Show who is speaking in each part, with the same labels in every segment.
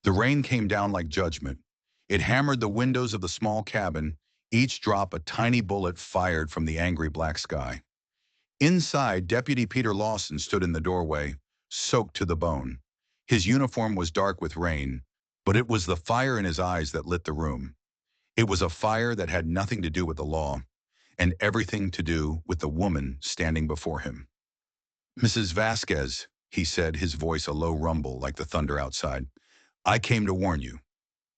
Speaker 1: The rain came down like judgment. It hammered the windows of the small cabin, each drop a tiny bullet fired from the angry black sky. Inside, Deputy Peter Lawson stood in the doorway, soaked to the bone. His uniform was dark with rain, but it was the fire in his eyes that lit the room. It was a fire that had nothing to do with the law, and everything to do with the woman standing before him. "Mrs. Vasquez," he said, his voice a low rumble like the thunder outside. "I came to warn you."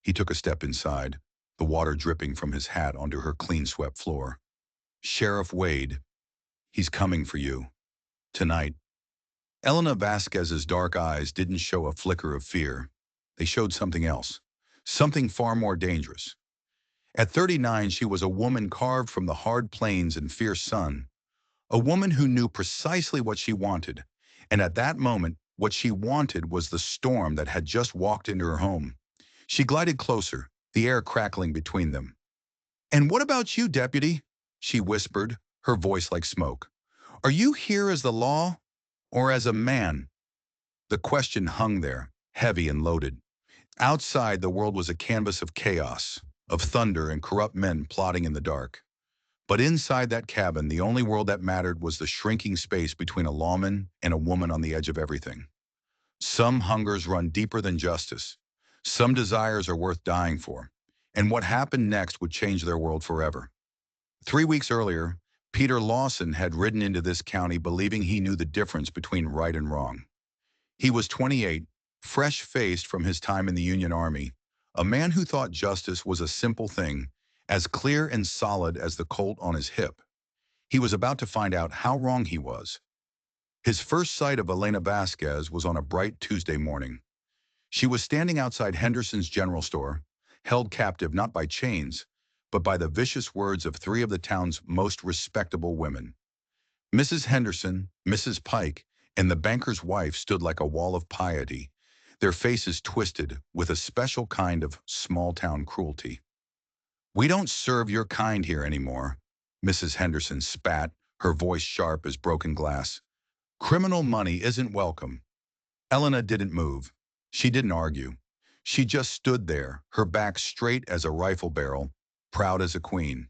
Speaker 1: He took a step inside, the water dripping from his hat onto her clean-swept floor. "Sheriff Wade, he's coming for you. Tonight." Elena Vasquez's dark eyes didn't show a flicker of fear. They showed something else, something far more dangerous. At 39, she was a woman carved from the hard plains and fierce sun, a woman who knew precisely what she wanted, and at that moment, what she wanted was the storm that had just walked into her home. She glided closer, the air crackling between them. "And what about you, Deputy?" she whispered, her voice like smoke. "Are you here as the law, or as a man?" The question hung there, heavy and loaded. Outside, the world was a canvas of chaos, of thunder and corrupt men plotting in the dark. But inside that cabin, the only world that mattered was the shrinking space between a lawman and a woman on the edge of everything. Some hungers run deeper than justice. Some desires are worth dying for. And what happened next would change their world forever. 3 weeks earlier, Peter Lawson had ridden into this county believing he knew the difference between right and wrong. He was 28, fresh-faced from his time in the Union Army, a man who thought justice was a simple thing, as clear and solid as the colt on his hip. He was about to find out how wrong he was. His first sight of Elena Vasquez was on a bright Tuesday morning. She was standing outside Henderson's general store, held captive not by chains, but by the vicious words of three of the town's most respectable women. Mrs. Henderson, Mrs. Pike, and the banker's wife stood like a wall of piety, their faces twisted with a special kind of small-town cruelty. "We don't serve your kind here anymore," Mrs. Henderson spat, her voice sharp as broken glass. "Criminal money isn't welcome." Elena didn't move. She didn't argue. She just stood there, her back straight as a rifle barrel, proud as a queen.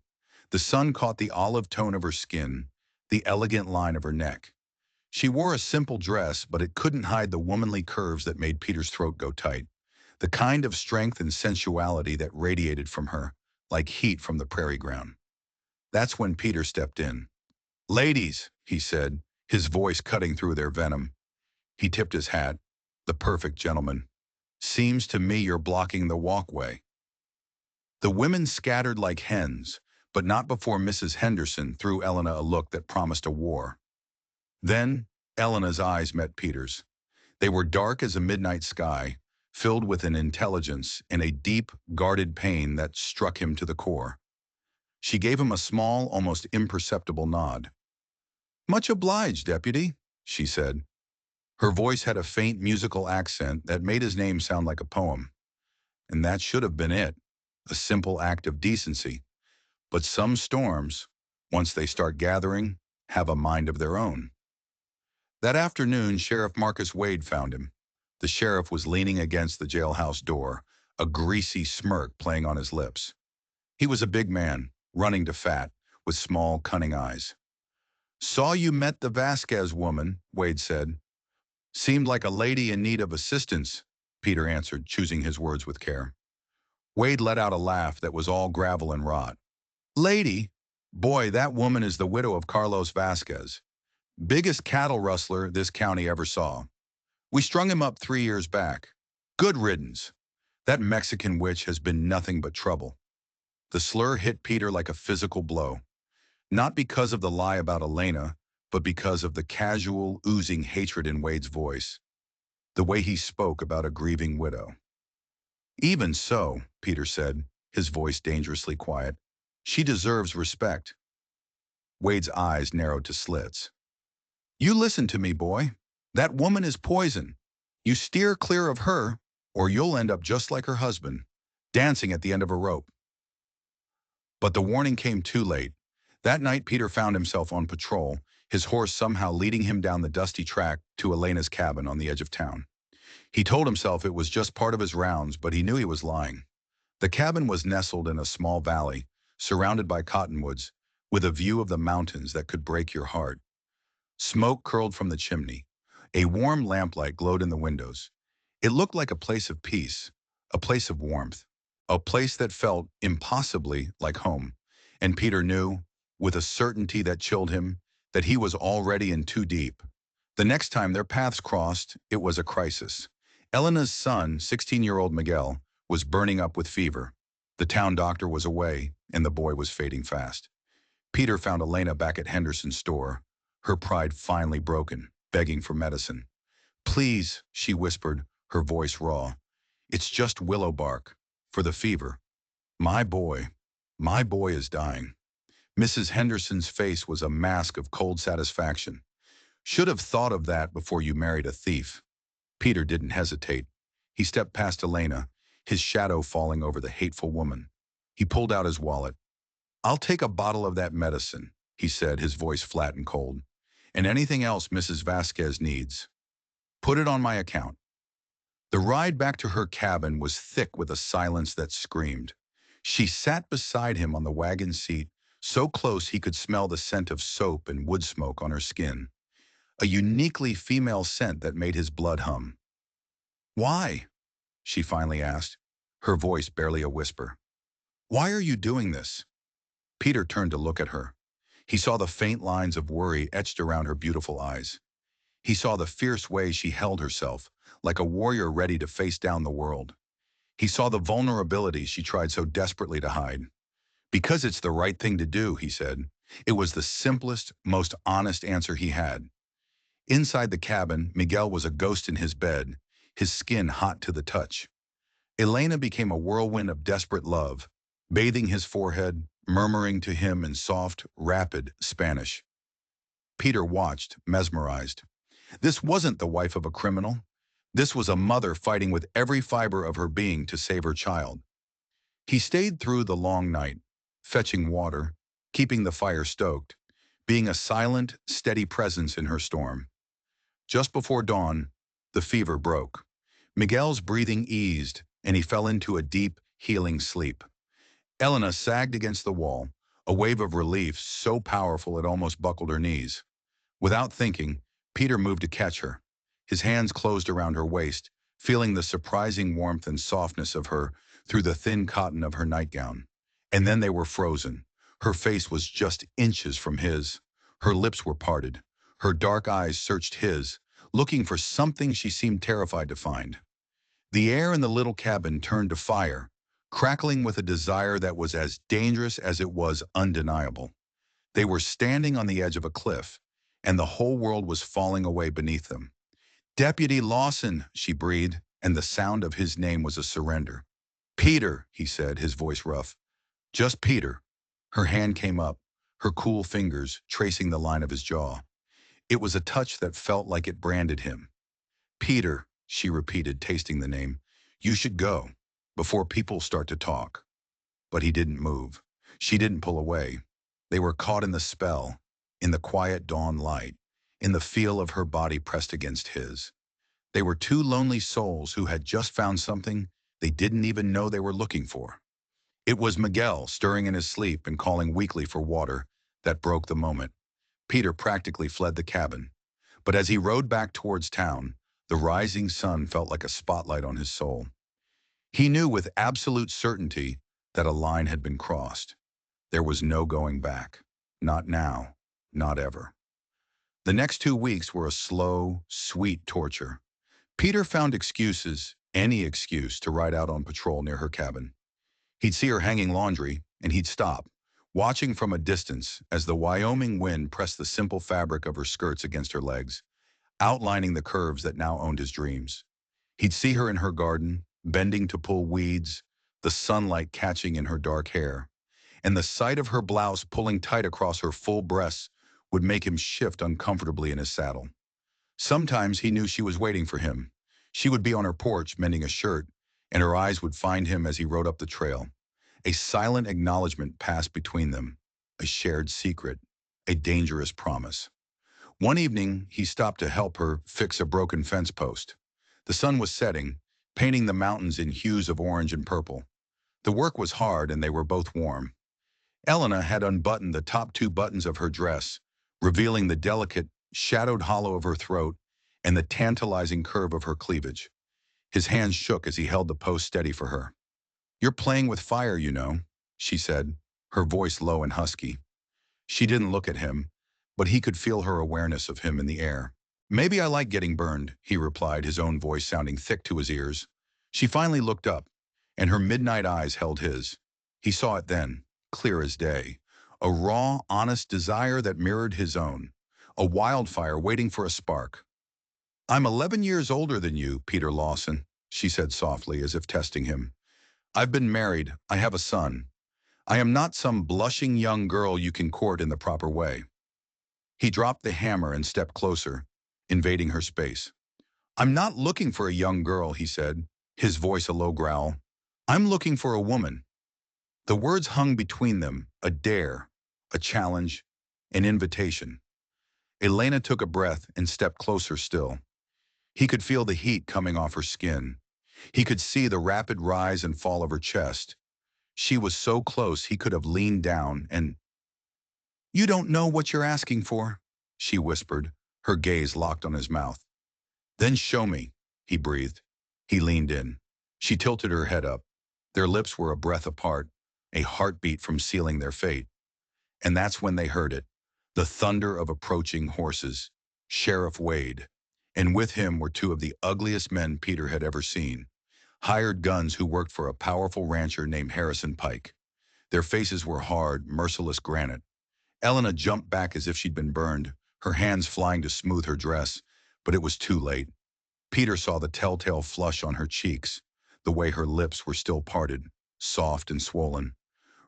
Speaker 1: The sun caught the olive tone of her skin, the elegant line of her neck. She wore a simple dress, but it couldn't hide the womanly curves that made Peter's throat go tight, the kind of strength and sensuality that radiated from her, like heat from the prairie ground. That's when Peter stepped in. "Ladies," he said, his voice cutting through their venom. He tipped his hat. "The perfect gentleman. Seems to me you're blocking the walkway." The women scattered like hens, but not before Mrs. Henderson threw Elena a look that promised a war. Then, Elena's eyes met Peter's. They were dark as a midnight sky, filled with an intelligence and a deep, guarded pain that struck him to the core. She gave him a small, almost imperceptible nod. "Much obliged, Deputy," she said. Her voice had a faint musical accent that made his name sound like a poem. And that should have been it, a simple act of decency. But some storms, once they start gathering, have a mind of their own. That afternoon, Sheriff Marcus Wade found him. The sheriff was leaning against the jailhouse door, a greasy smirk playing on his lips. He was a big man, running to fat, with small, cunning eyes. "Saw you met the Vasquez woman," Wade said. "Seemed like a lady in need of assistance," Peter answered, choosing his words with care. Wade let out a laugh that was all gravel and rot. "Lady? Boy, that woman is the widow of Carlos Vasquez. Biggest cattle rustler this county ever saw. We strung him up 3 years back. Good riddance. That Mexican witch has been nothing but trouble." The slur hit Peter like a physical blow. Not because of the lie about Elena, but because of the casual, oozing hatred in Wade's voice. The way he spoke about a grieving widow. "Even so," Peter said, his voice dangerously quiet, "she deserves respect." Wade's eyes narrowed to slits. "You listen to me, boy. That woman is poison. You steer clear of her, or you'll end up just like her husband, dancing at the end of a rope." But the warning came too late. That night, Peter found himself on patrol, his horse somehow leading him down the dusty track to Elena's cabin on the edge of town. He told himself it was just part of his rounds, but he knew he was lying. The cabin was nestled in a small valley, surrounded by cottonwoods, with a view of the mountains that could break your heart. Smoke curled from the chimney. A warm lamplight glowed in the windows. It looked like a place of peace, a place of warmth, a place that felt impossibly like home. And Peter knew, with a certainty that chilled him, that he was already in too deep. The next time their paths crossed, it was a crisis. Elena's son, 16-year-old Miguel, was burning up with fever. The town doctor was away, and the boy was fading fast. Peter found Elena back at Henderson's store, her pride finally broken, begging for medicine. "Please," she whispered, her voice raw. "It's just willow bark. For the fever. My boy. My boy is dying." Mrs. Henderson's face was a mask of cold satisfaction. "Should have thought of that before you married a thief." Peter didn't hesitate. He stepped past Elena, his shadow falling over the hateful woman. He pulled out his wallet. "I'll take a bottle of that medicine," he said, his voice flat and cold. "And anything else Mrs. Vasquez needs. Put it on my account." The ride back to her cabin was thick with a silence that screamed. She sat beside him on the wagon seat, so close he could smell the scent of soap and wood smoke on her skin, a uniquely female scent that made his blood hum. "Why?" she finally asked, her voice barely a whisper. "Why are you doing this?" Peter turned to look at her. He saw the faint lines of worry etched around her beautiful eyes. He saw the fierce way she held herself, like a warrior ready to face down the world. He saw the vulnerability she tried so desperately to hide. "Because it's the right thing to do," he said. It was the simplest, most honest answer he had. Inside the cabin, Miguel was a ghost in his bed, his skin hot to the touch. Elena became a whirlwind of desperate love, bathing his forehead, murmuring to him in soft, rapid Spanish. Peter watched, mesmerized. This wasn't the wife of a criminal. This was a mother fighting with every fiber of her being to save her child. He stayed through the long night, fetching water, keeping the fire stoked, being a silent, steady presence in her storm. Just before dawn, the fever broke. Miguel's breathing eased, and he fell into a deep, healing sleep. Elena sagged against the wall, a wave of relief so powerful it almost buckled her knees. Without thinking, Peter moved to catch her. His hands closed around her waist, feeling the surprising warmth and softness of her through the thin cotton of her nightgown. And then they were frozen. Her face was just inches from his. Her lips were parted. Her dark eyes searched his, looking for something she seemed terrified to find. The air in the little cabin turned to fire, crackling with a desire that was as dangerous as it was undeniable. They were standing on the edge of a cliff, and the whole world was falling away beneath them. "Deputy Lawson," she breathed, and the sound of his name was a surrender. "Peter," he said, his voice rough. "Just Peter." Her hand came up, her cool fingers tracing the line of his jaw. It was a touch that felt like it branded him. "Peter," she repeated, tasting the name. "You should go, before people start to talk." But he didn't move. She didn't pull away. They were caught in the spell, in the quiet dawn light, in the feel of her body pressed against his. They were two lonely souls who had just found something they didn't even know they were looking for. It was Miguel, stirring in his sleep and calling weakly for water, that broke the moment. Peter practically fled the cabin. But as he rode back towards town, the rising sun felt like a spotlight on his soul. He knew with absolute certainty that a line had been crossed. There was no going back. Not now. Not ever. The next 2 weeks were a slow, sweet torture. Peter found excuses, any excuse, to ride out on patrol near her cabin. He'd see her hanging laundry, and he'd stop, watching from a distance as the Wyoming wind pressed the simple fabric of her skirts against her legs, outlining the curves that now owned his dreams. He'd see her in her garden, bending to pull weeds, the sunlight catching in her dark hair, and the sight of her blouse pulling tight across her full breasts would make him shift uncomfortably in his saddle. Sometimes he knew she was waiting for him. She would be on her porch mending a shirt, and her eyes would find him as he rode up the trail. A silent acknowledgement passed between them, a shared secret, a dangerous promise. One evening, he stopped to help her fix a broken fence post. The sun was setting, painting the mountains in hues of orange and purple. The work was hard and they were both warm. Elena had unbuttoned the top two buttons of her dress, revealing the delicate, shadowed hollow of her throat and the tantalizing curve of her cleavage. His hands shook as he held the post steady for her. "You're playing with fire, you know," she said, her voice low and husky. She didn't look at him, but he could feel her awareness of him in the air. "Maybe I like getting burned," he replied, his own voice sounding thick to his ears. She finally looked up, and her midnight eyes held his. He saw it then, clear as day. A raw, honest desire that mirrored his own. A wildfire waiting for a spark. "I'm 11 years older than you, Peter Lawson," she said softly, as if testing him. "I've been married. I have a son. I am not some blushing young girl you can court in the proper way." He dropped the hammer and stepped closer, invading her space. "I'm not looking for a young girl," he said, his voice a low growl. "I'm looking for a woman." The words hung between them, a dare, a challenge, an invitation. Elena took a breath and stepped closer still. He could feel the heat coming off her skin. He could see the rapid rise and fall of her chest. She was so close he could have leaned down and, "You don't know what you're asking for," she whispered, her gaze locked on his mouth. "Then show me," he breathed. He leaned in. She tilted her head up. Their lips were a breath apart, a heartbeat from sealing their fate. And that's when they heard it, the thunder of approaching horses. Sheriff Wade. And with him were two of the ugliest men Peter had ever seen. Hired guns who worked for a powerful rancher named Harrison Pike. Their faces were hard, merciless granite. Elena jumped back as if she'd been burned, her hands flying to smooth her dress, but it was too late. Peter saw the telltale flush on her cheeks, the way her lips were still parted, soft and swollen,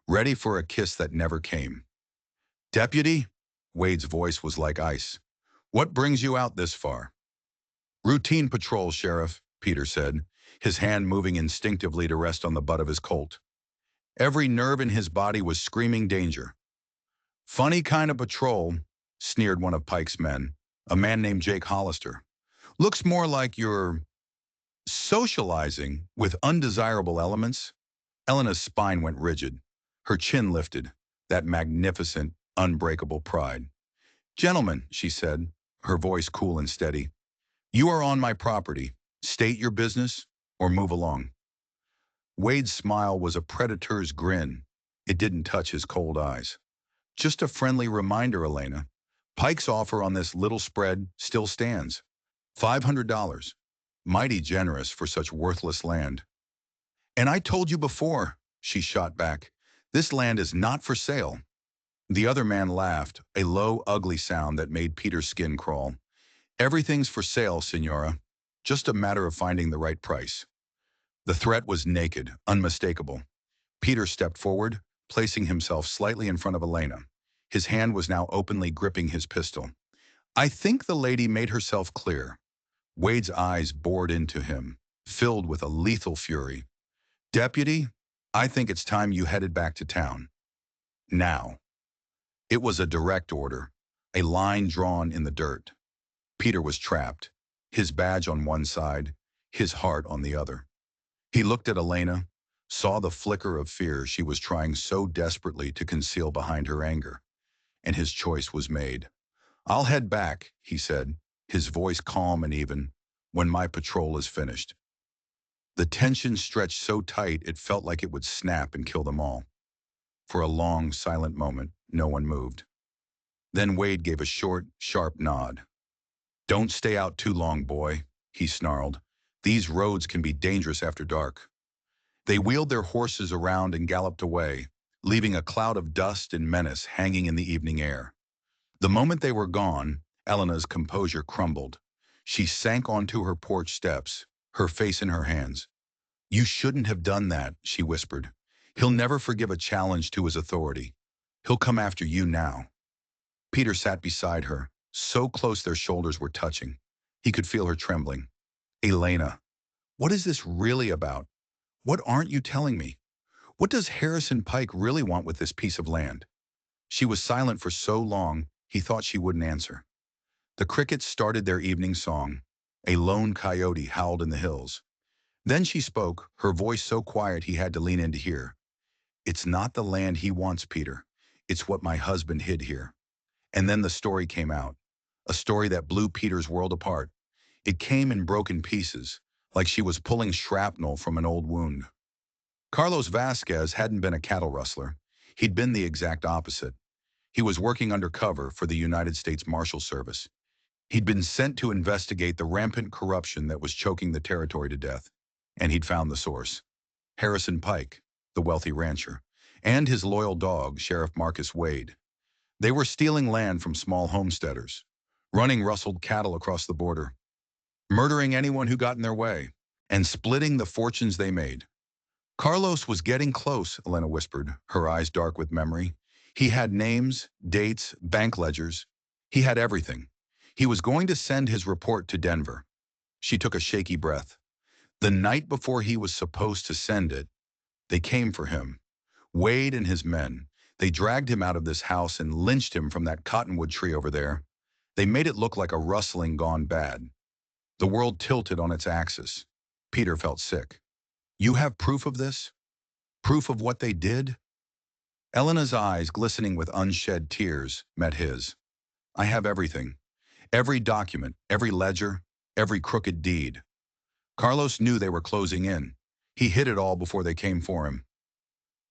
Speaker 1: ready for a kiss that never came. "Deputy?" Wade's voice was like ice. "What brings you out this far?" "Routine patrol, Sheriff," Peter said, his hand moving instinctively to rest on the butt of his Colt. Every nerve in his body was screaming danger. "Funny kind of patrol," sneered one of Pike's men, a man named Jake Hollister. "Looks more like you're socializing with undesirable elements." Elena's spine went rigid. Her chin lifted, that magnificent, unbreakable pride. "Gentlemen," she said, her voice cool and steady, "you are on my property. State your business or move along." Wade's smile was a predator's grin. It didn't touch his cold eyes. "Just a friendly reminder, Elena. Pike's offer on this little spread still stands. $500. Mighty generous for such worthless land." "And I told you before," she shot back, "this land is not for sale." The other man laughed, a low, ugly sound that made Peter's skin crawl. "Everything's for sale, Senora. Just a matter of finding the right price." The threat was naked, unmistakable. Peter stepped forward, placing himself slightly in front of Elena. His hand was now openly gripping his pistol. "I think the lady made herself clear." Wade's eyes bored into him, filled with a lethal fury. "Deputy, I think it's time you headed back to town. Now." It was a direct order, a line drawn in the dirt. Peter was trapped, his badge on one side, his heart on the other. He looked at Elena, saw the flicker of fear she was trying so desperately to conceal behind her anger, and his choice was made. "I'll head back," he said, his voice calm and even, "when my patrol is finished." The tension stretched so tight it felt like it would snap and kill them all. For a long, silent moment, no one moved. Then Wade gave a short, sharp nod. "Don't stay out too long, boy," he snarled. "These roads can be dangerous after dark." They wheeled their horses around and galloped away, leaving a cloud of dust and menace hanging in the evening air. The moment they were gone, Elena's composure crumbled. She sank onto her porch steps, her face in her hands. "You shouldn't have done that," she whispered. "He'll never forgive a challenge to his authority. He'll come after you now." Peter sat beside her, so close their shoulders were touching. He could feel her trembling. "Elena, what is this really about? What aren't you telling me? What does Harrison Pike really want with this piece of land?" She was silent for so long, he thought she wouldn't answer. The crickets started their evening song. A lone coyote howled in the hills. Then she spoke, her voice so quiet he had to lean in to hear. It's not the land he wants, Peter. It's what my husband hid here. And then the story came out. A story that blew Peter's world apart. It came in broken pieces, like she was pulling shrapnel from an old wound. Carlos Vasquez hadn't been a cattle rustler. He'd been the exact opposite. He was working undercover for the United States Marshal Service. He'd been sent to investigate the rampant corruption that was choking the territory to death. And he'd found the source. Harrison Pike, the wealthy rancher, and his loyal dog, Sheriff Marcus Wade. They were stealing land from small homesteaders, running rustled cattle across the border, murdering anyone who got in their way, and splitting the fortunes they made. Carlos was getting close, Elena whispered, her eyes dark with memory. He had names, dates, bank ledgers. He had everything. He was going to send his report to Denver. She took a shaky breath. The night before he was supposed to send it, they came for him. Wade and his men. They dragged him out of this house and lynched him from that cottonwood tree over there. They made it look like a rustling gone bad. The world tilted on its axis. Peter felt sick. You have proof of this? Proof of what they did? Elena's eyes, glistening with unshed tears, met his. I have everything. Every document, every ledger, every crooked deed. Carlos knew they were closing in. He hid it all before they came for him.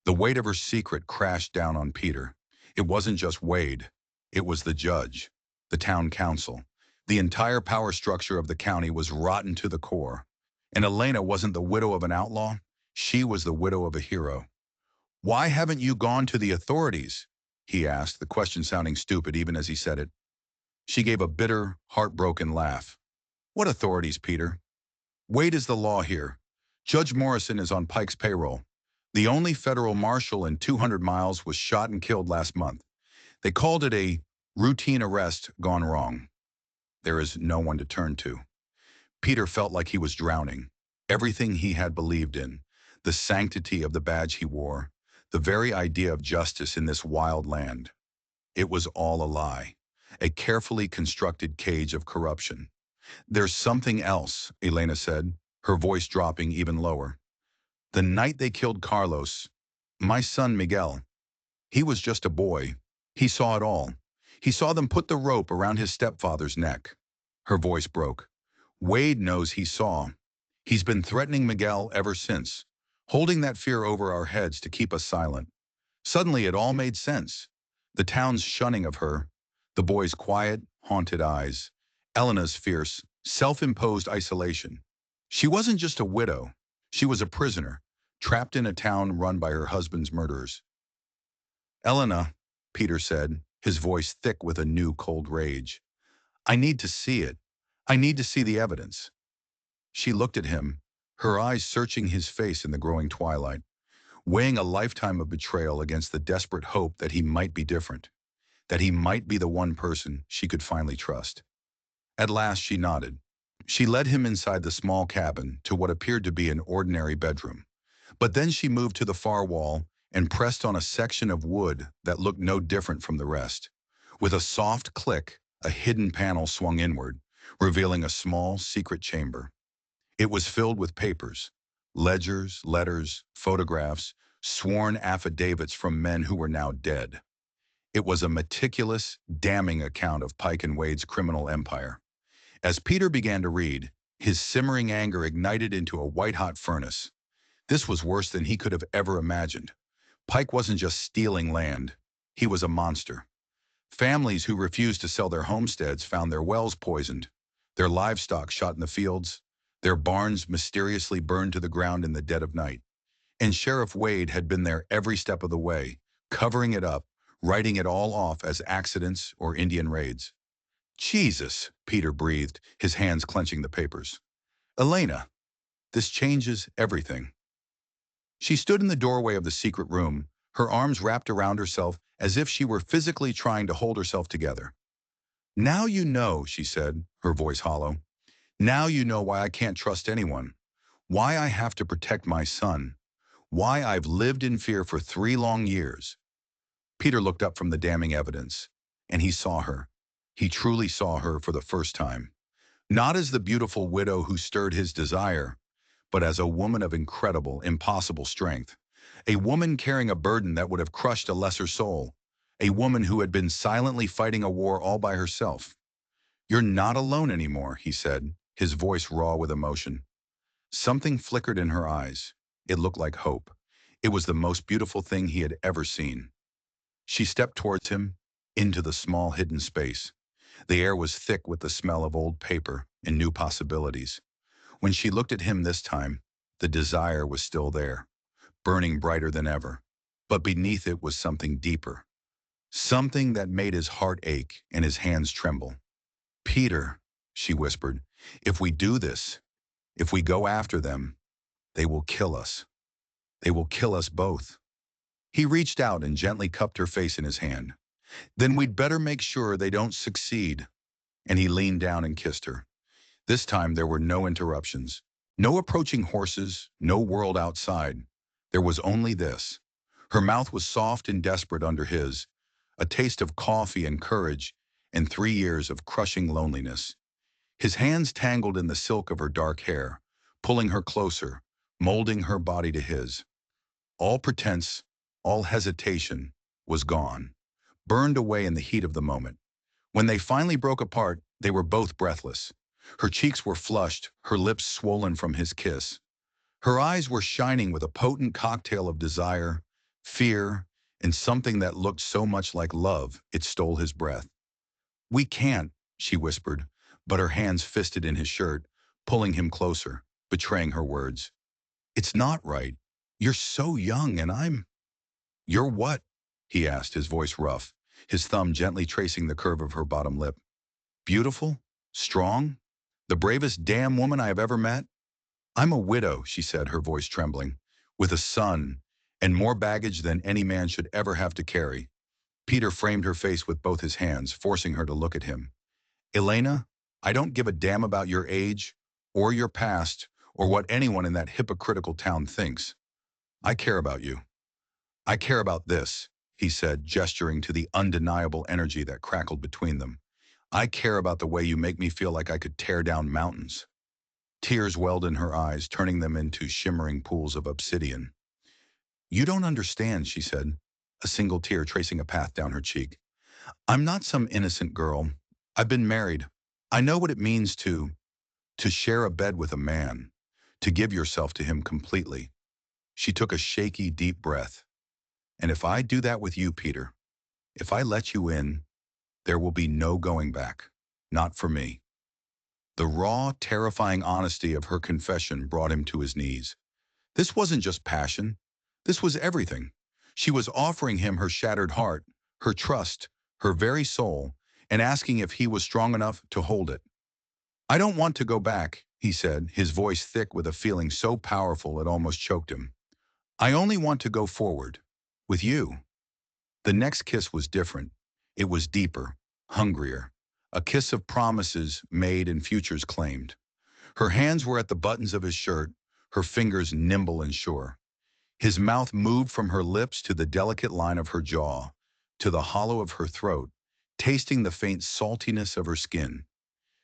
Speaker 1: The weight of her secret crashed down on Peter. It wasn't just Wade. It was the judge, the town council. The entire power structure of the county was rotten to the core. And Elena wasn't the widow of an outlaw. She was the widow of a hero. Why haven't you gone to the authorities? He asked, the question sounding stupid even as he said it. She gave a bitter, heartbroken laugh. What authorities, Peter? Wade is the law here. Judge Morrison is on Pike's payroll. The only federal marshal in 200 miles was shot and killed last month. They called it a routine arrest gone wrong. There is no one to turn to. Peter felt like he was drowning. Everything he had believed in, the sanctity of the badge he wore, the very idea of justice in this wild land. It was all a lie, a carefully constructed cage of corruption. There's something else, Elena said, her voice dropping even lower. The night they killed Carlos, my son Miguel, he was just a boy. He saw it all. He saw them put the rope around his stepfather's neck. Her voice broke. Wade knows he saw. He's been threatening Miguel ever since, holding that fear over our heads to keep us silent. Suddenly it all made sense. The town's shunning of her, the boy's quiet, haunted eyes, Elena's fierce, self-imposed isolation. She wasn't just a widow. She was a prisoner, trapped in a town run by her husband's murderers. Elena, Peter said, his voice thick with a new cold rage. I need to see it. I need to see the evidence. She looked at him, her eyes searching his face in the growing twilight, weighing a lifetime of betrayal against the desperate hope that he might be different, that he might be the one person she could finally trust. At last she nodded. She led him inside the small cabin to what appeared to be an ordinary bedroom. But then she moved to the far wall and pressed on a section of wood that looked no different from the rest. With a soft click, a hidden panel swung inward, revealing a small, secret chamber. It was filled with papers, ledgers, letters, photographs, sworn affidavits from men who were now dead. It was a meticulous, damning account of Pike and Wade's criminal empire. As Peter began to read, his simmering anger ignited into a white-hot furnace. This was worse than he could have ever imagined. Pike wasn't just stealing land. He was a monster. Families who refused to sell their homesteads found their wells poisoned, their livestock shot in the fields, their barns mysteriously burned to the ground in the dead of night. And Sheriff Wade had been there every step of the way, covering it up, writing it all off as accidents or Indian raids. Jesus, Peter breathed, his hands clenching the papers. Elena, this changes everything. She stood in the doorway of the secret room, her arms wrapped around herself as if she were physically trying to hold herself together. Now you know, she said, her voice hollow. Now you know why I can't trust anyone, why I have to protect my son, why I've lived in fear for 3 long years. Peter looked up from the damning evidence, and he saw her. He truly saw her for the first time. Not as the beautiful widow who stirred his desire, but as a woman of incredible, impossible strength. A woman carrying a burden that would have crushed a lesser soul. A woman who had been silently fighting a war all by herself. "You're not alone anymore," he said, his voice raw with emotion. Something flickered in her eyes. It looked like hope. It was the most beautiful thing he had ever seen. She stepped towards him, into the small hidden space. The air was thick with the smell of old paper and new possibilities. When she looked at him this time, the desire was still there, burning brighter than ever. But beneath it was something deeper, something that made his heart ache and his hands tremble. "Peter," she whispered, "if we do this, if we go after them, they will kill us. They will kill us both." He reached out and gently cupped her face in his hand. "Then we'd better make sure they don't succeed." And he leaned down and kissed her. This time there were no interruptions. No approaching horses, no world outside. There was only this. Her mouth was soft and desperate under his, a taste of coffee and courage, and 3 years of crushing loneliness. His hands tangled in the silk of her dark hair, pulling her closer, molding her body to his. All pretense, all hesitation, was gone, burned away in the heat of the moment. When they finally broke apart, they were both breathless. Her cheeks were flushed, her lips swollen from his kiss. Her eyes were shining with a potent cocktail of desire, fear, and something that looked so much like love it stole his breath. "We can't," she whispered, but her hands fisted in his shirt, pulling him closer, betraying her words. "It's not right. You're so young and I'm—" "You're what?" he asked, his voice rough, his thumb gently tracing the curve of her bottom lip. "Beautiful? Strong? The bravest damn woman I have ever met?" "I'm a widow," she said, her voice trembling, "with a son, and more baggage than any man should ever have to carry." Peter framed her face with both his hands, forcing her to look at him. "Elena, I don't give a damn about your age, or your past, or what anyone in that hypocritical town thinks. I care about you. I care about this," he said, gesturing to the undeniable energy that crackled between them. "I care about the way you make me feel like I could tear down mountains." Tears welled in her eyes, turning them into shimmering pools of obsidian. "You don't understand," she said, a single tear tracing a path down her cheek. "I'm not some innocent girl. I've been married. I know what it means to share a bed with a man, to give yourself to him completely." She took a shaky, deep breath. "And if I do that with you, Peter, if I let you in, there will be no going back. Not for me." The raw, terrifying honesty of her confession brought him to his knees. This wasn't just passion. This was everything. She was offering him her shattered heart, her trust, her very soul, and asking if he was strong enough to hold it. "I don't want to go back," he said, his voice thick with a feeling so powerful it almost choked him. "I only want to go forward. With you." The next kiss was different. It was deeper, hungrier. A kiss of promises made and futures claimed. Her hands were at the buttons of his shirt, her fingers nimble and sure. His mouth moved from her lips to the delicate line of her jaw, to the hollow of her throat, tasting the faint saltiness of her skin.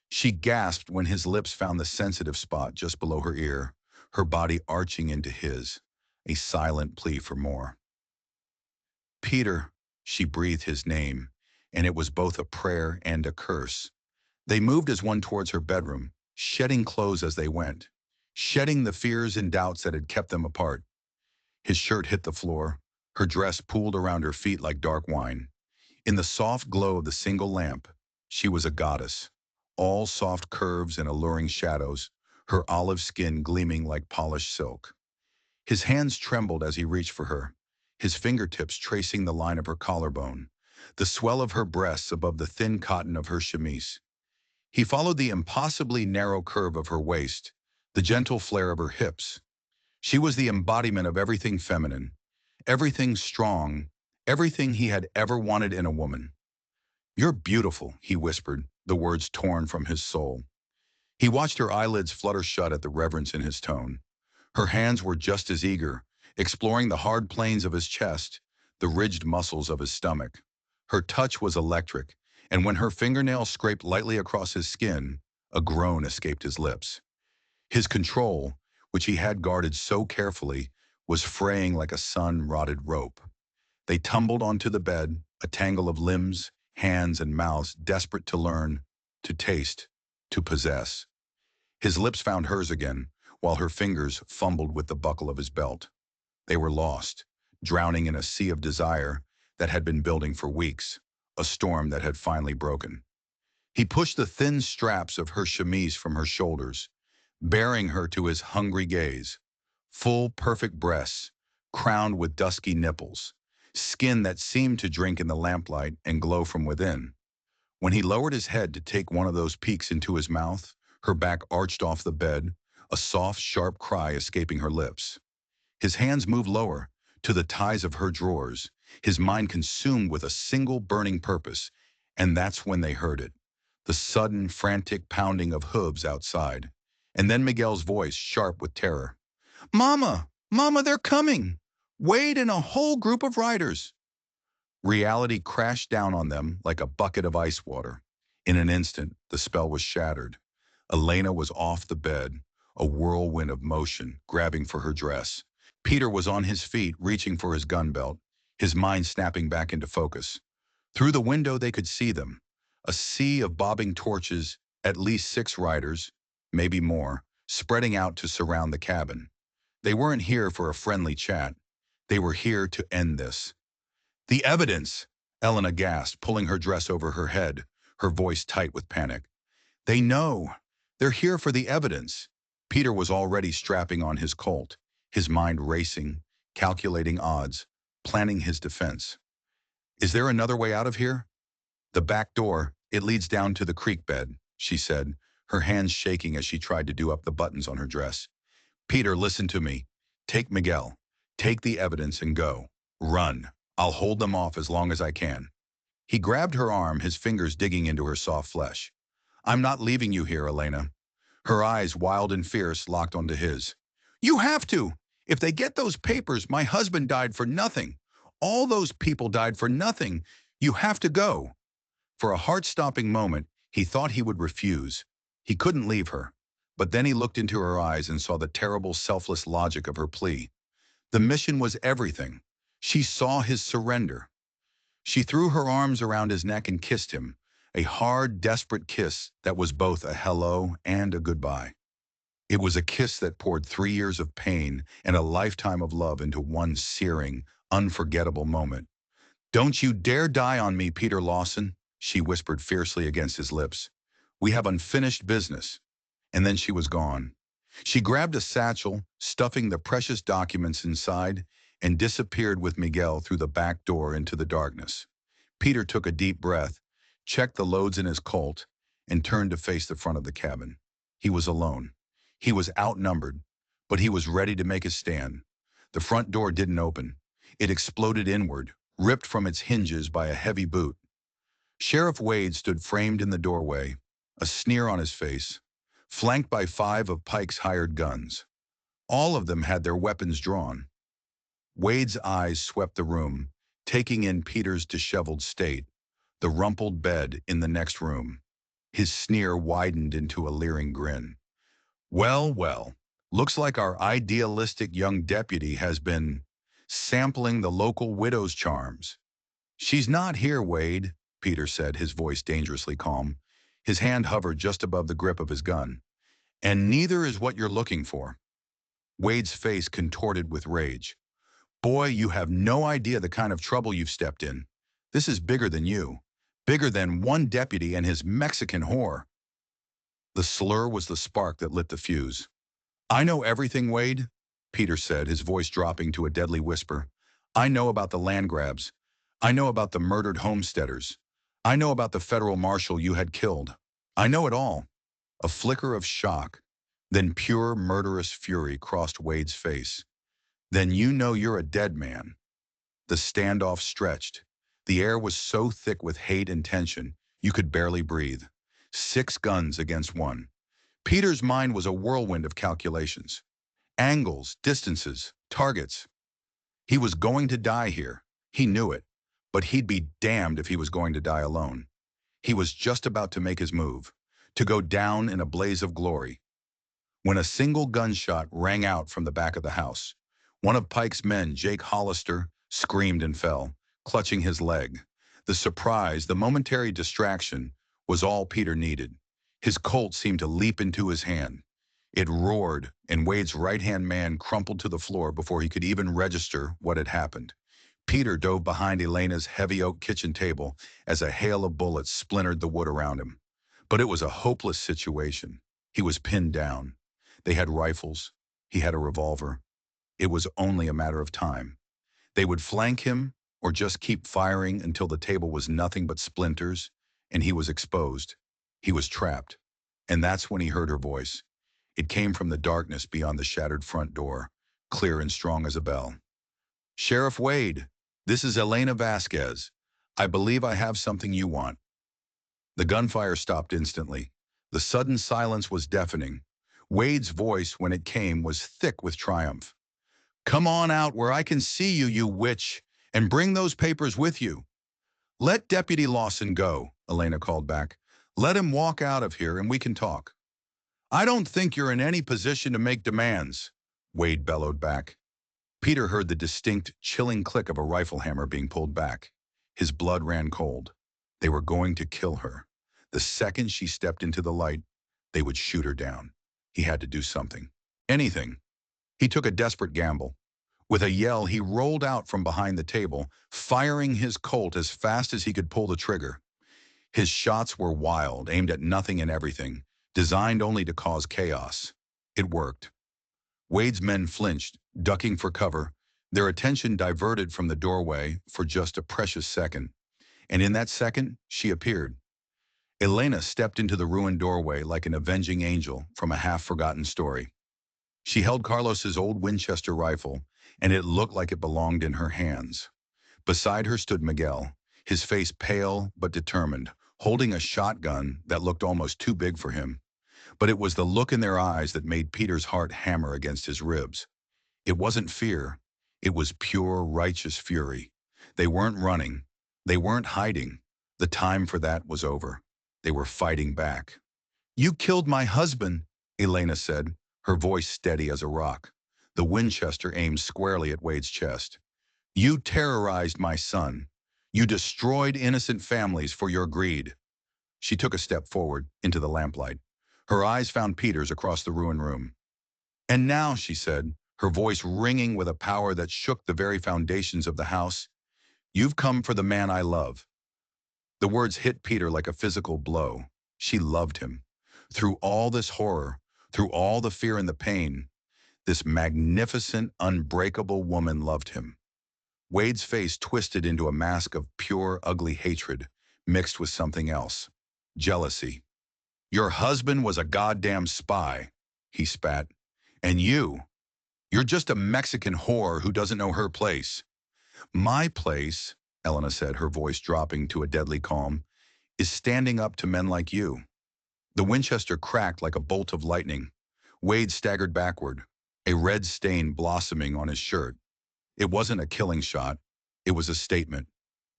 Speaker 1: She gasped when his lips found the sensitive spot just below her ear, her body arching into his, a silent plea for more. "Peter," she breathed his name, and it was both a prayer and a curse. They moved as one towards her bedroom, shedding clothes as they went, shedding the fears and doubts that had kept them apart. His shirt hit the floor, her dress pooled around her feet like dark wine. In the soft glow of the single lamp, she was a goddess, all soft curves and alluring shadows, her olive skin gleaming like polished silk. His hands trembled as he reached for her, his fingertips tracing the line of her collarbone, the swell of her breasts above the thin cotton of her chemise. He followed the impossibly narrow curve of her waist, the gentle flare of her hips. She was the embodiment of everything feminine, everything strong, everything he had ever wanted in a woman. "You're beautiful," he whispered, the words torn from his soul. He watched her eyelids flutter shut at the reverence in his tone. Her hands were just as eager, exploring the hard planes of his chest, the ridged muscles of his stomach. Her touch was electric, and when her fingernails scraped lightly across his skin, A groan escaped his lips. His control, which he had guarded so carefully, was fraying like a sun-rotted rope. They tumbled onto the bed, a tangle of limbs, hands, and mouths desperate to learn, to taste, to possess. His lips found hers again, while her fingers fumbled with the buckle of his belt. They were lost, drowning in a sea of desire that had been building for weeks, a storm that had finally broken. He pushed the thin straps of her chemise from her shoulders, bearing her to his hungry gaze. Full, perfect breasts, crowned with dusky nipples, skin that seemed to drink in the lamplight and glow from within. When he lowered his head to take one of those peeks into his mouth, her back arched off the bed, a soft, sharp cry escaping her lips. His hands moved lower, to the ties of her drawers, his mind consumed with a single burning purpose, and that's when they heard it. The sudden, frantic pounding of hooves outside, and then Miguel's voice, sharp with terror. "Mama! Mama, they're coming! Wade and a whole group of riders!" Reality crashed down on them like a bucket of ice water. In an instant, the spell was shattered. Elena was off the bed, a whirlwind of motion, grabbing for her dress. Peter was on his feet, reaching for his gun belt, his mind snapping back into focus. Through the window they could see them, a sea of bobbing torches, at least 6 riders, maybe more, spreading out to surround the cabin. They weren't here for a friendly chat. They were here to end this. "The evidence!" Elena gasped, pulling her dress over her head, her voice tight with panic. "They know. They're here for the evidence." Peter was already strapping on his Colt, his mind racing, calculating odds, planning his defense. "Is there another way out of here?" "The back door. It leads down to the creek bed," she said, her hands shaking as she tried to do up the buttons on her dress. "Peter, listen to me. Take Miguel. Take the evidence and go. Run. I'll hold them off as long as I can." He grabbed her arm, his fingers digging into her soft flesh. "I'm not leaving you here, Elena." Her eyes, wild and fierce, locked onto his. "You have to! If they get those papers, my husband died for nothing. All those people died for nothing. You have to go." For a heart-stopping moment, he thought he would refuse. He couldn't leave her. But then he looked into her eyes and saw the terrible, selfless logic of her plea. The mission was everything. She saw his surrender. She threw her arms around his neck and kissed him, a hard, desperate kiss that was both a hello and a goodbye. It was a kiss that poured 3 years of pain and a lifetime of love into one searing, unforgettable moment. "Don't you dare die on me, Peter Lawson," she whispered fiercely against his lips. "We have unfinished business." And then she was gone. She grabbed a satchel, stuffing the precious documents inside, and disappeared with Miguel through the back door into the darkness. Peter took a deep breath, checked the loads in his Colt, and turned to face the front of the cabin. He was alone. He was outnumbered, but he was ready to make his stand. The front door didn't open. It exploded inward, ripped from its hinges by a heavy boot. Sheriff Wade stood framed in the doorway, a sneer on his face, flanked by 5 of Pike's hired guns. All of them had their weapons drawn. Wade's eyes swept the room, taking in Peter's disheveled state, the rumpled bed in the next room. His sneer widened into a leering grin. "Well, well, looks like our idealistic young deputy has been sampling the local widow's charms." "She's not here, Wade," Peter said, his voice dangerously calm. His hand hovered just above the grip of his gun. "And neither is what you're looking for." Wade's face contorted with rage. "Boy, you have no idea the kind of trouble you've stepped in. This is bigger than you. Bigger than one deputy and his Mexican whore." The slur was the spark that lit the fuse. "I know everything, Wade," Peter said, his voice dropping to a deadly whisper. "I know about the land grabs. I know about the murdered homesteaders. I know about the federal marshal you had killed. I know it all." A flicker of shock, then pure murderous fury crossed Wade's face. "Then you know you're a dead man." The standoff stretched. The air was so thick with hate and tension, you could barely breathe. 6 guns against 1. Peter's mind was a whirlwind of calculations. Angles, distances, targets. He was going to die here. He knew it. But he'd be damned if he was going to die alone. He was just about to make his move. to go down in a blaze of glory. When a single gunshot rang out from the back of the house, one of Pike's men, Jake Hollister, screamed and fell, clutching his leg. The surprise, the momentary distraction, was all Peter needed. His Colt seemed to leap into his hand. It roared, and Wade's right-hand man crumpled to the floor before he could even register what had happened. Peter dove behind Elena's heavy oak kitchen table as a hail of bullets splintered the wood around him. But it was a hopeless situation. He was pinned down. They had rifles. He had a revolver. It was only a matter of time. They would flank him or just keep firing until the table was nothing but splinters and he was exposed. He was trapped. And that's when he heard her voice. It came from the darkness beyond the shattered front door, clear and strong as a bell. "Sheriff Wade, this is Elena Vasquez. I believe I have something you want." The gunfire stopped instantly. The sudden silence was deafening. Wade's voice, when it came, was thick with triumph. "Come on out where I can see you, you witch, and bring those papers with you." "Let Deputy Lawson go," Elena called back. "Let him walk out of here and we can talk." "I don't think you're in any position to make demands," Wade bellowed back. Peter heard the distinct, chilling click of a rifle hammer being pulled back. His blood ran cold. They were going to kill her. The second she stepped into the light, they would shoot her down. He had to do something. Anything. He took a desperate gamble. With a yell, he rolled out from behind the table, firing his Colt as fast as he could pull the trigger. His shots were wild, aimed at nothing and everything, designed only to cause chaos. It worked. Wade's men flinched, ducking for cover, their attention diverted from the doorway for just a precious second. And in that second, she appeared. Elena stepped into the ruined doorway like an avenging angel from a half-forgotten story. She held Carlos's old Winchester rifle, and it looked like it belonged in her hands. Beside her stood Miguel, his face pale but determined, holding a shotgun that looked almost too big for him. But it was the look in their eyes that made Peter's heart hammer against his ribs. It wasn't fear. It was pure, righteous fury. They weren't running. They weren't hiding. The time for that was over. They were fighting back. "You killed my husband," Elena said, her voice steady as a rock. The Winchester aimed squarely at Wade's chest. "You terrorized my son. You destroyed innocent families for your greed." She took a step forward into the lamplight. Her eyes found Peter's across the ruined room. "And now," she said, her voice ringing with a power that shook the very foundations of the house, "you've come for the man I love." The words hit Peter like a physical blow. She loved him. Through all this horror, through all the fear and the pain, this magnificent, unbreakable woman loved him. Wade's face twisted into a mask of pure, ugly hatred, mixed with something else. Jealousy. "Your husband was a goddamn spy," he spat. "And you're just a Mexican whore who doesn't know her place." "My place," Elena said, her voice dropping to a deadly calm, "is standing up to men like you." The Winchester cracked like a bolt of lightning. Wade staggered backward, a red stain blossoming on his shirt. It wasn't a killing shot. It was a statement,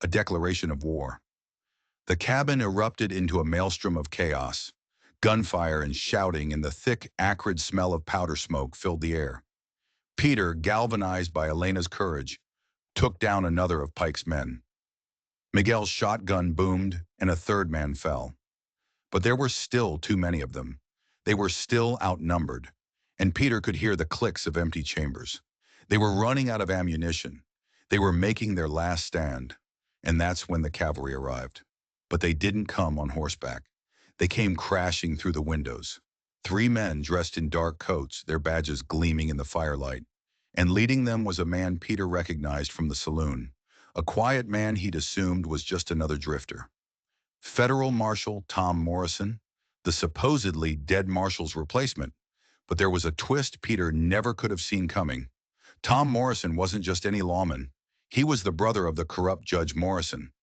Speaker 1: a declaration of war. The cabin erupted into a maelstrom of chaos. Gunfire and shouting and the thick, acrid smell of powder smoke filled the air. Peter, galvanized by Elena's courage, took down another of Pike's men. Miguel's shotgun boomed, and a third man fell. But there were still too many of them. They were still outnumbered, and Peter could hear the clicks of empty chambers. They were running out of ammunition. They were making their last stand, and that's when the cavalry arrived. But they didn't come on horseback. They came crashing through the windows. 3 men dressed in dark coats, their badges gleaming in the firelight. And leading them was a man Peter recognized from the saloon, a quiet man he'd assumed was just another drifter. Federal Marshal Tom Morrison, the supposedly dead marshal's replacement. But there was a twist Peter never could have seen coming. Tom Morrison wasn't just any lawman. He was the brother of the corrupt Judge Morrison,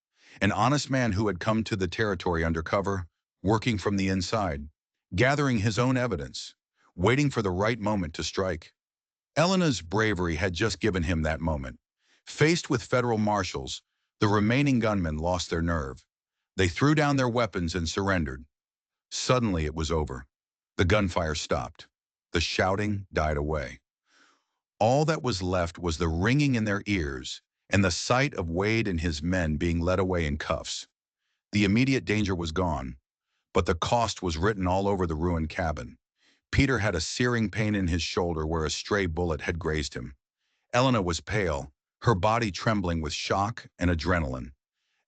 Speaker 1: an honest man who had come to the territory undercover, working from the inside, gathering his own evidence, waiting for the right moment to strike. Elena's bravery had just given him that moment. Faced with federal marshals, the remaining gunmen lost their nerve. They threw down their weapons and surrendered. Suddenly it was over. The gunfire stopped. The shouting died away. All that was left was the ringing in their ears and the sight of Wade and his men being led away in cuffs. The immediate danger was gone, but the cost was written all over the ruined cabin. Peter had a searing pain in his shoulder where a stray bullet had grazed him. Elena was pale, her body trembling with shock and adrenaline.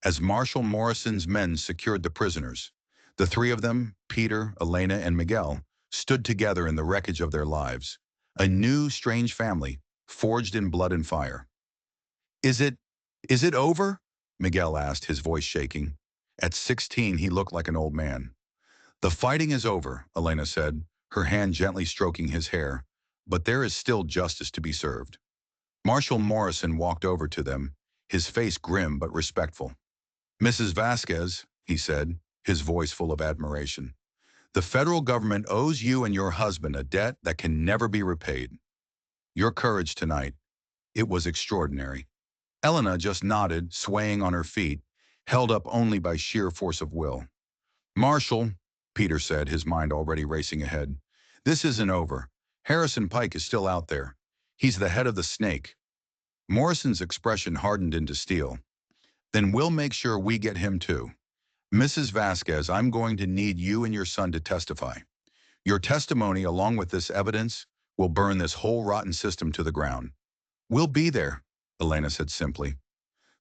Speaker 1: As Marshal Morrison's men secured the prisoners, the three of them, Peter, Elena, and Miguel, stood together in the wreckage of their lives. A new, strange family, forged in blood and fire. Is it, is it over? Miguel asked, his voice shaking. At 16, he looked like an old man. The fighting is over, Elena said, her hand gently stroking his hair, but there is still justice to be served. Marshal Morrison walked over to them, his face grim but respectful. Mrs. Vasquez, he said, his voice full of admiration, the federal government owes you and your husband a debt that can never be repaid. Your courage tonight, it was extraordinary. Elena just nodded, swaying on her feet, held up only by sheer force of will. Marshal, Peter said, his mind already racing ahead, this isn't over. Harrison Pike is still out there. He's the head of the snake. Morrison's expression hardened into steel. Then we'll make sure we get him too. Mrs. Vasquez, I'm going to need you and your son to testify. Your testimony, along with this evidence, will burn this whole rotten system to the ground. We'll be there, Elena said simply.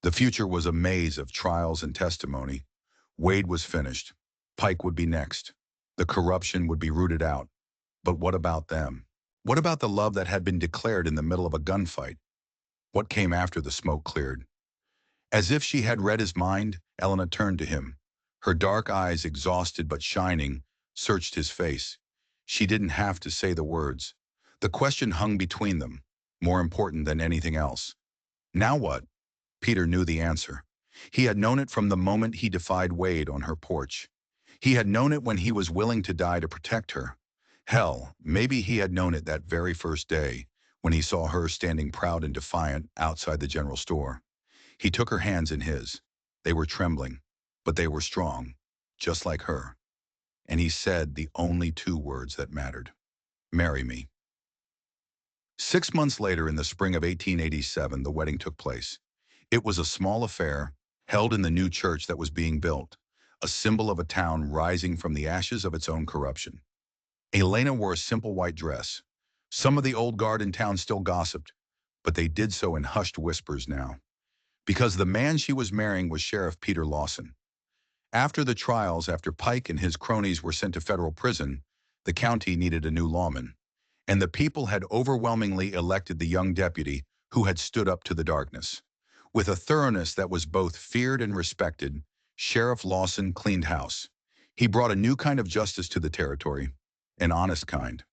Speaker 1: The future was a maze of trials and testimony. Wade was finished. Pike would be next. The corruption would be rooted out. But what about them? What about the love that had been declared in the middle of a gunfight? What came after the smoke cleared? As if she had read his mind, Elena turned to him. Her dark eyes, exhausted but shining, searched his face. She didn't have to say the words. The question hung between them, more important than anything else. Now what? Peter knew the answer. He had known it from the moment he defied Wade on her porch. He had known it when he was willing to die to protect her. Hell, maybe he had known it that very first day, when he saw her standing proud and defiant outside the general store. He took her hands in his. They were trembling, but they were strong, just like her. And he said the only two words that mattered. Marry me. 6 months later, in the spring of 1887, the wedding took place. It was a small affair, held in the new church that was being built, a symbol of a town rising from the ashes of its own corruption. Elena wore a simple white dress. Some of the old guard in town still gossiped, but they did so in hushed whispers now. Because the man she was marrying was Sheriff Peter Lawson. After the trials, after Pike and his cronies were sent to federal prison, the county needed a new lawman. And the people had overwhelmingly elected the young deputy who had stood up to the darkness. With a thoroughness that was both feared and respected, Sheriff Lawson cleaned house. He brought a new kind of justice to the territory, an honest kind.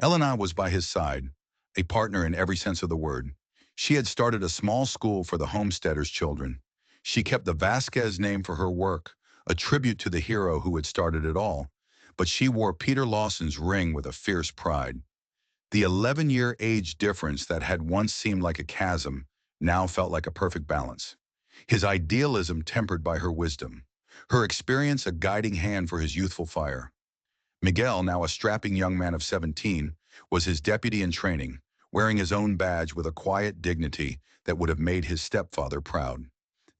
Speaker 1: Elena was by his side, a partner in every sense of the word. She had started a small school for the homesteaders' children. She kept the Vasquez name for her work, a tribute to the hero who had started it all, but she wore Peter Lawson's ring with a fierce pride. The 11-year age difference that had once seemed like a chasm now felt like a perfect balance. His idealism tempered by her wisdom, her experience a guiding hand for his youthful fire. Miguel, now a strapping young man of 17, was his deputy in training, wearing his own badge with a quiet dignity that would have made his stepfather proud.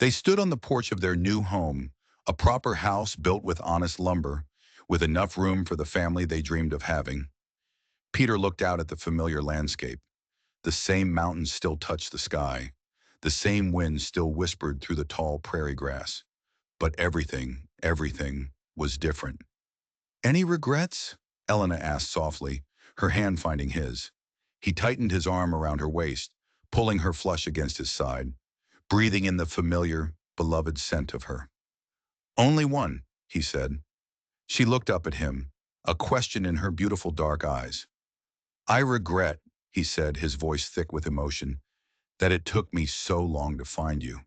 Speaker 1: They stood on the porch of their new home, a proper house built with honest lumber, with enough room for the family they dreamed of having. Peter looked out at the familiar landscape. The same mountains still touched the sky. The same wind still whispered through the tall prairie grass. But everything was different. Any regrets? Elena asked softly, her hand finding his. He tightened his arm around her waist, pulling her flush against his side, breathing in the familiar, beloved scent of her. Only one, he said. She looked up at him, a question in her beautiful dark eyes. I regret, he said, his voice thick with emotion, that it took me so long to find you.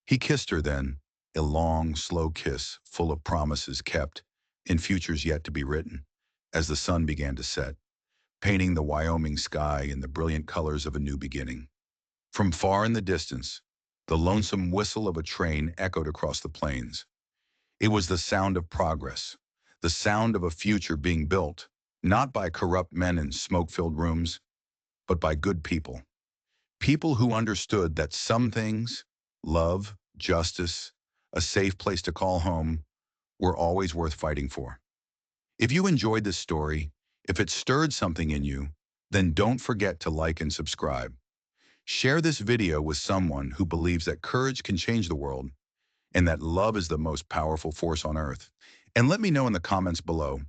Speaker 1: He kissed her then, a long, slow kiss full of promises kept, in futures yet to be written, as the sun began to set, painting the Wyoming sky in the brilliant colors of a new beginning. From far in the distance, the lonesome whistle of a train echoed across the plains. It was the sound of progress, the sound of a future being built, not by corrupt men in smoke-filled rooms, but by good people. People who understood that some things, love, justice, a safe place to call home, were always worth fighting for. If you enjoyed this story, if it stirred something in you, then don't forget to like and subscribe. Share this video with someone who believes that courage can change the world and that love is the most powerful force on earth. And let me know in the comments below,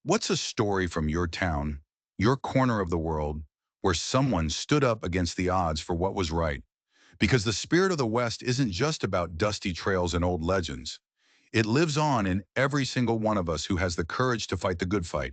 Speaker 1: what's a story from your town, your corner of the world, where someone stood up against the odds for what was right? Because the spirit of the West isn't just about dusty trails and old legends. It lives on in every single one of us who has the courage to fight the good fight.